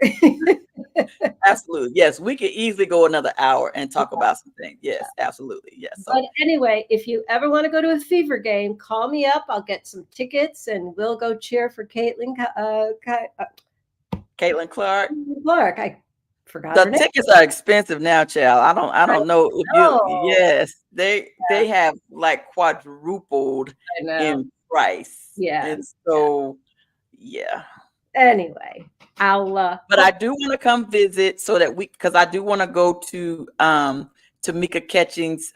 Absolutely. Yes, we could easily go another hour and talk about some things. Yes, absolutely. Yes. So But anyway, if you ever want to go to a Fever game, call me up. I'll get some tickets, and we'll go cheer for Caitlin Clark. Clark. I forgot The her name. tickets are expensive now, child. I don't know if you. Oh, Yes, they have like quadrupled I know. in price. Yeah. And so yeah. Anyway, I'll. But I do want to come visit so that because I do want to go to Mika Catching's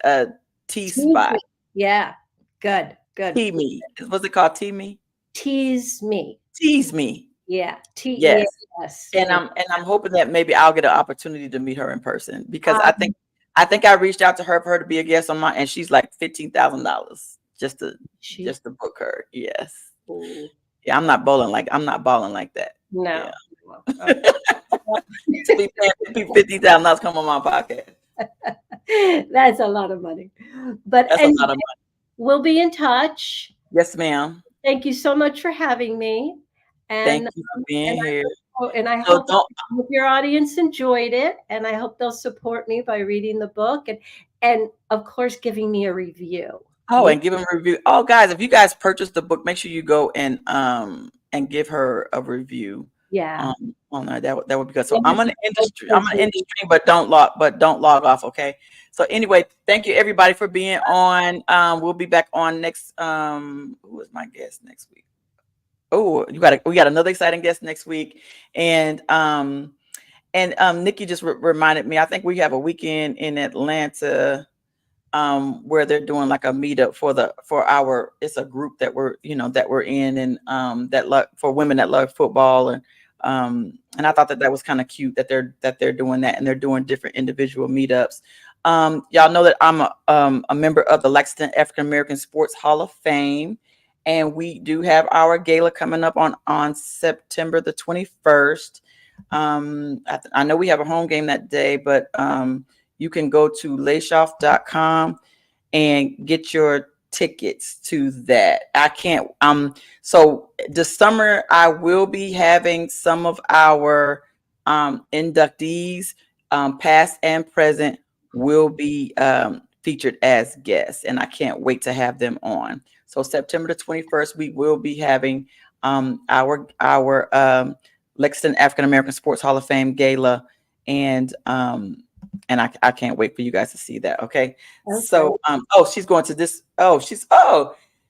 tea spot. Yeah, good. Tea me. What's it called? Tea me? Tease me. Tease me. Yeah. Yes. Yes. And I'm hoping that maybe I'll get an opportunity to meet her in person, because I think I reached out to her for her to be a guest on and she's like $15,000 just to book her. Yes. Ooh. Yeah, I'm not balling like that. No. Yeah. Okay. To be paying people $50,000 come on my podcast. That's a lot of money. But That's a lot of money. We'll be in touch. Yes, ma'am. Thank you so much for having me. And Thank you for being here. I hope your audience enjoyed it, and I hope they'll support me by reading the book and of course giving me a review. Oh, and give them a review. Oh, guys, if you guys purchased the book, make sure you go and give her a review. Yeah. On there. That would be good. So I'm an industry, but don't log off. Okay. So anyway, thank you everybody for being on. We'll be back on next. Who is my guest next week? Oh, we got another exciting guest next week. And Nikki just reminded me, I think we have a weekend in Atlanta. where they're doing like a meetup for our, it's a group that we're, that we're in, and that love for women that love football. And I thought that that was kind of cute that they're doing that, and they're doing different individual meetups. Y'all know that I'm a member of the Lexington African American Sports Hall of Fame, and we do have our gala coming up on September the 21st. I know we have a home game that day, but you can go to layshoff.com and get your tickets to that. I can't so this summer I will be having some of our inductees, past and present, will be featured as guests, and I can't wait to have them on. So September the 21st, we will be having our Lexington African American Sports Hall of Fame gala, and I can't wait for you guys to see that. Okay. Okay. So she's going to this.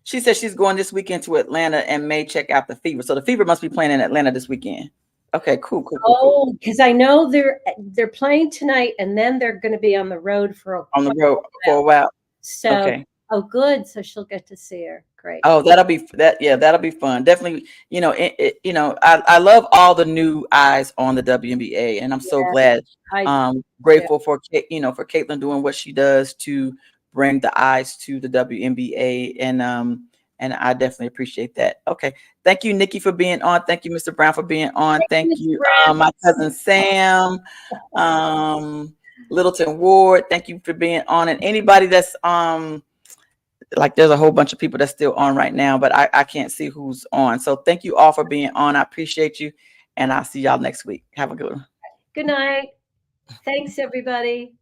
She said she's going this weekend to Atlanta and may check out the Fever. So the Fever must be playing in Atlanta this weekend. Okay, cool, cool, cool, cool. Oh, because I know they're playing tonight, and then they're going to be on the road for On the quite road for a while. while. So, Okay. oh, good. So she'll get to see her. Great. Oh, that'll be that. Yeah, that'll be fun. Definitely. I love all the new eyes on the WNBA, and I'm so Yeah, glad, I do. grateful for for Caitlin doing what she does to bring the eyes to the WNBA, and I definitely appreciate that. Okay, thank you, Nikki, for being on. Thank you, Mr. Brown, for being on. Thank Mr. you, Brown. my cousin Sam, Littleton Ward. Thank you for being on, and anybody that's like there's a whole bunch of people that's still on right now, but I can't see who's on. So thank you all for being on. I appreciate you. And I'll see y'all next week. Have a good one. Good night. Thanks, everybody.